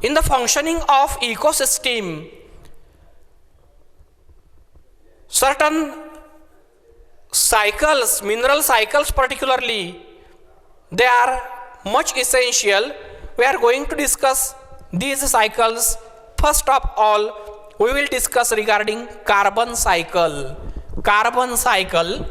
in the functioning of ecosystem, certain cycles, mineral cycles particularly, they are much essential. We are going to discuss these cycles. First of all, we will discuss regarding carbon cycle. Carbon cycle.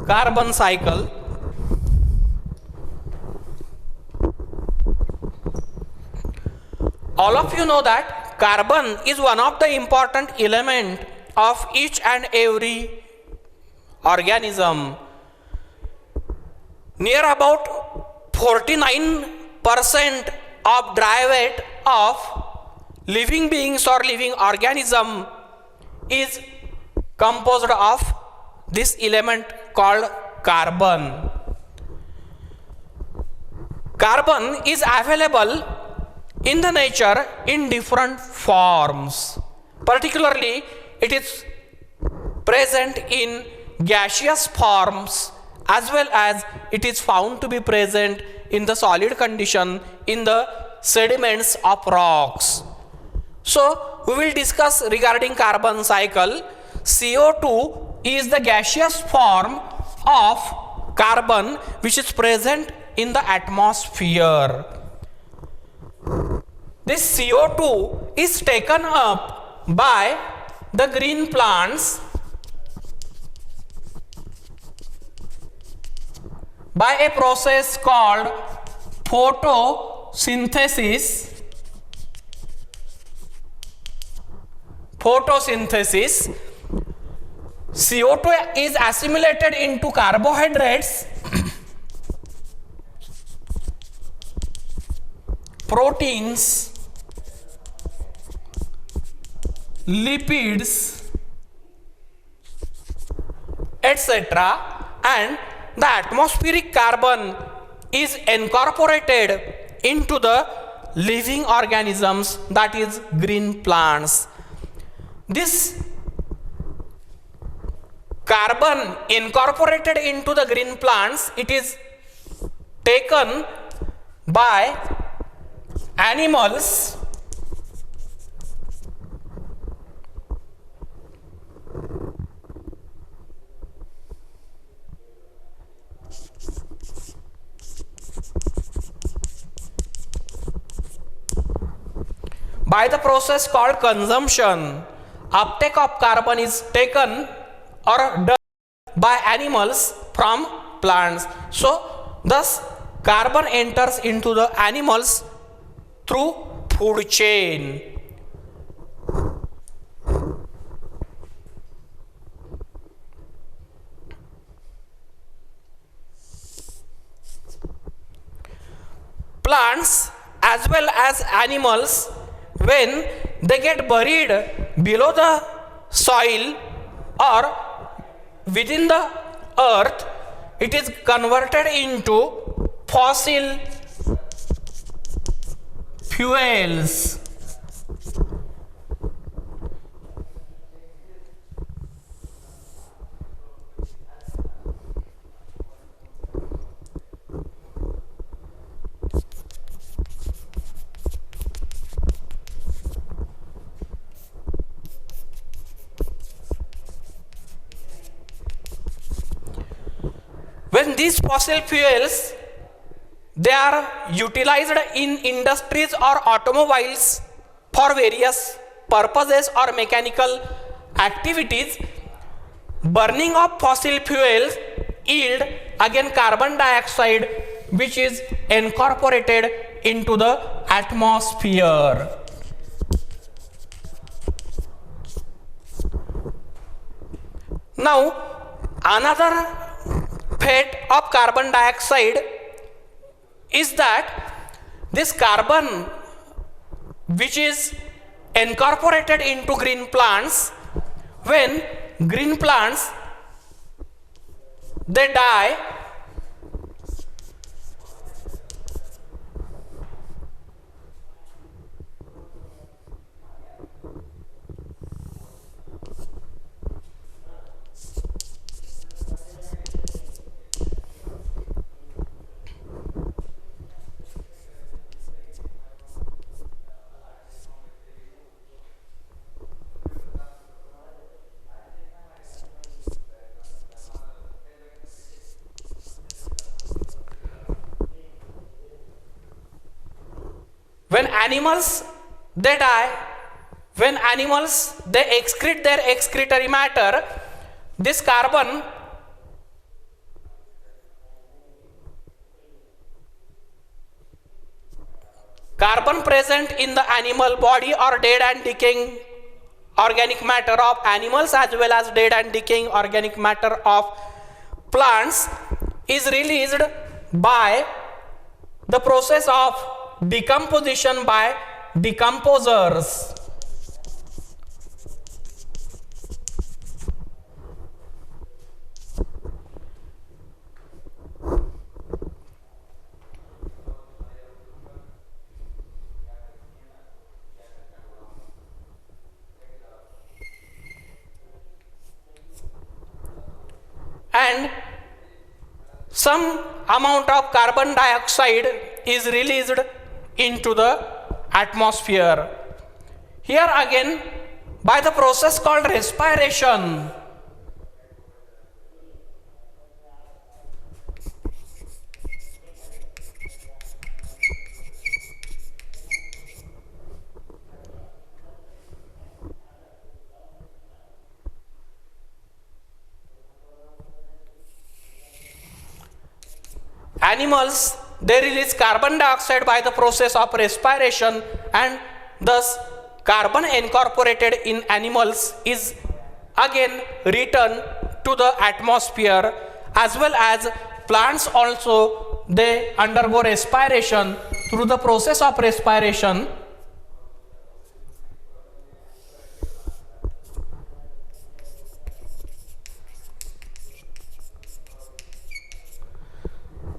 Carbon cycle. All of you know that carbon is one of the important element of each and every organism. Near about 49% of dry weight of living beings or living organism is composed of this element called carbon. Carbon is available in the nature in different forms. Particularly, it is present in gaseous forms as well as it is found to be present in the solid condition in the sediments of rocks. So, we will discuss regarding carbon cycle. CO2 is the gaseous form of carbon which is present in the atmosphere. This CO2 is taken up by the green plants by a process called photosynthesis. CO2 is assimilated into carbohydrates, proteins, lipids, etc., and the atmospheric carbon is incorporated into the living organisms, that is green plants. This carbon incorporated into the green plants, it is taken by animals by the process called consumption. Uptake of carbon is taken or done by animals from plants. So, thus carbon enters into the animals through food chain. Plants as well as animals, when they get buried below the soil or within the earth, it is converted into fossil fuels. When these fossil fuels, they are utilized in industries or automobiles for various purposes or mechanical activities, burning of fossil fuels yield again carbon dioxide, which is incorporated into the atmosphere. Now, another fate of carbon dioxide is that this carbon which is incorporated into green plants, when green plants they die, when animals they die, when animals they excrete their excretory matter, this carbon present in the animal body or dead and decaying organic matter of animals as well as dead and decaying organic matter of plants is released by the process of decomposition by decomposers. And some amount of carbon dioxide is released into the atmosphere. Here again, by the process called respiration, animals they release carbon dioxide by the process of respiration, and thus carbon incorporated in animals is again returned to the atmosphere, as well as plants also they undergo respiration. Through the process of respiration,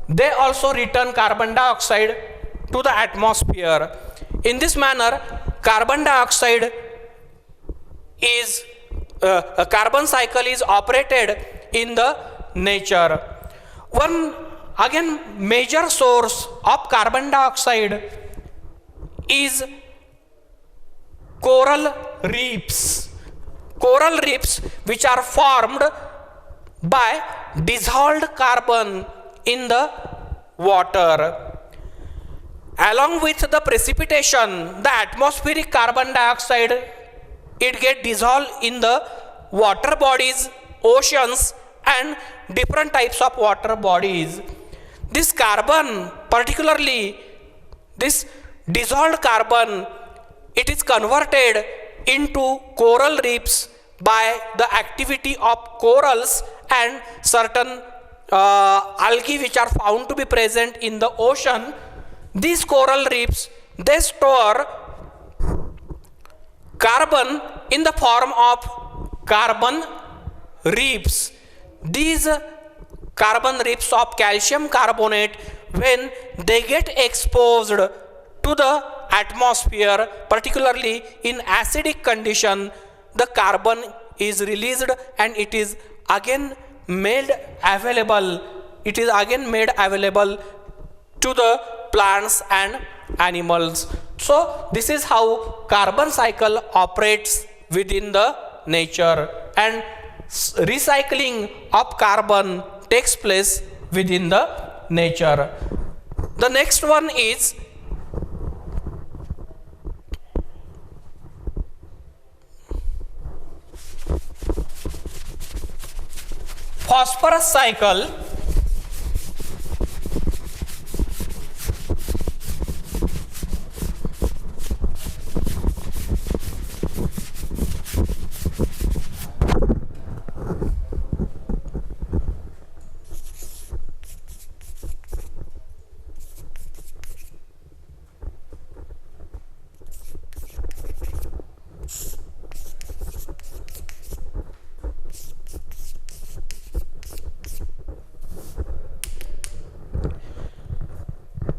they also return carbon dioxide to the atmosphere. In this manner, carbon dioxide is a carbon cycle is operated in the nature. One again major source of carbon dioxide is coral reefs. Coral reefs which are formed by dissolved carbon in the water. Along with the precipitation, the atmospheric carbon dioxide it get dissolved in the water bodies, oceans and different types of water bodies. This carbon, particularly this dissolved carbon, it is converted into coral reefs by the activity of corals and certain algae which are found to be present in the ocean. These coral reefs they store carbon in the form of carbon reefs. These carbon reefs of calcium carbonate, when they get exposed to the atmosphere, particularly in acidic condition, the carbon is released and it is again made available. It is again made available to the plants and animals. So this is how carbon cycle operates within the nature, and recycling of carbon takes place within the nature. The next one is phosphorus cycle.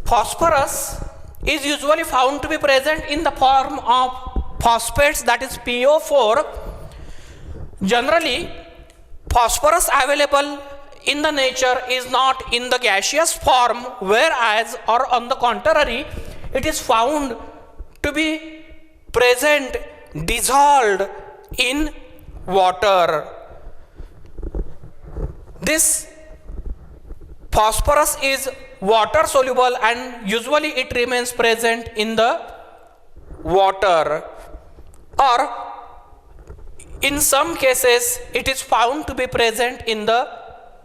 Phosphorus is usually found to be present in the form of phosphates, that is PO4. Generally, phosphorus available in the nature is not in the gaseous form, whereas or on the contrary, it is found to be present dissolved in water. This phosphorus is water soluble and usually it remains present in the water, or in some cases it is found to be present in the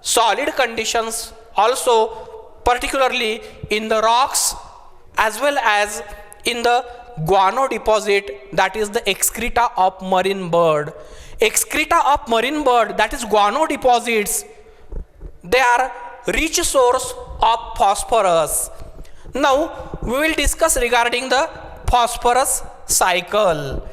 solid conditions also, particularly in the rocks as well as in the guano deposit, that is the excreta of marine bird. Excreta of marine bird, that is guano deposits, they are rich source of phosphorus. Now we will discuss regarding the phosphorus cycle.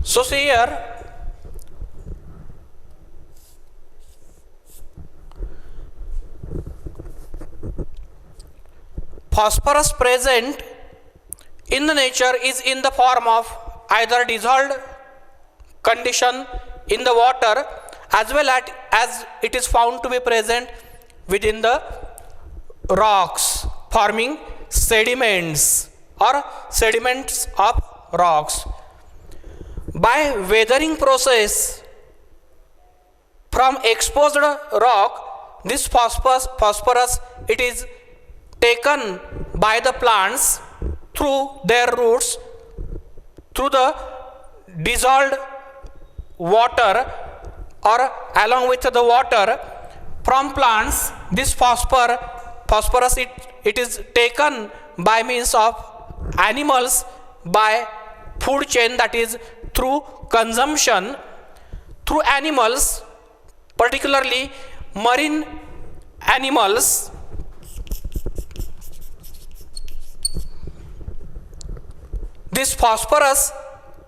So see here, phosphorus present in the nature is in the form of either dissolved condition in the water as well as it is found to be present within the rocks forming sediments or sediments of rocks. By weathering process from exposed rock, this phosphorus it is taken by the plants through their roots, through the dissolved water or along with the water from plants. This phosphorus it is taken by means of animals by food chain, that is through consumption through animals, particularly marine animals. This phosphorus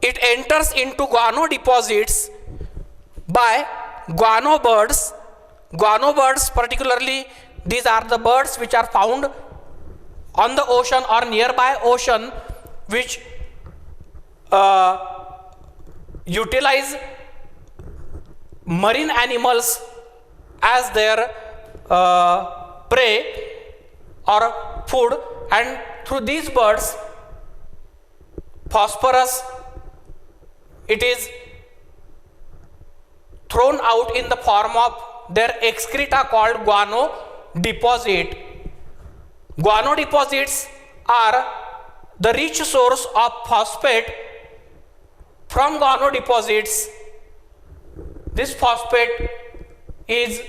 it enters into guano deposits by guano birds. Guano birds, particularly these are the birds which are found on the ocean or nearby ocean, which utilize marine animals as their prey or food, and through these birds phosphorus it is thrown out in the form of their excreta called guano deposit. Guano deposits are the rich source of phosphate. From guano deposits, this phosphate is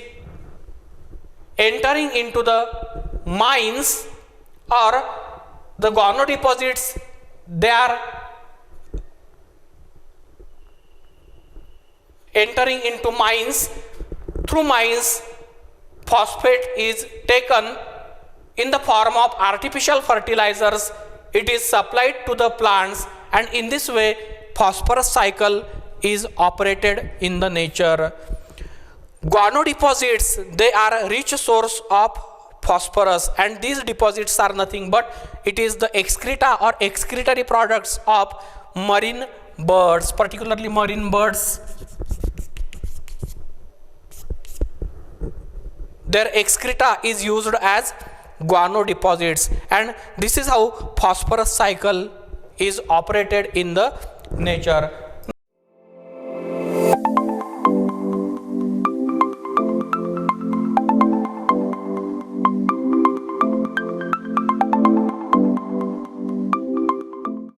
entering into the mines, or the guano deposits they are entering into mines. Through mines, phosphate is taken in the form of artificial fertilizers. It is supplied to the plants, and in this way phosphorus cycle is operated in the nature. Guano deposits, they are a rich source of phosphorus, and these deposits are nothing but it is the excreta or excretory products of marine birds, particularly marine birds. Their excreta is used as guano deposits, and this is how phosphorus cycle is operated in the nature.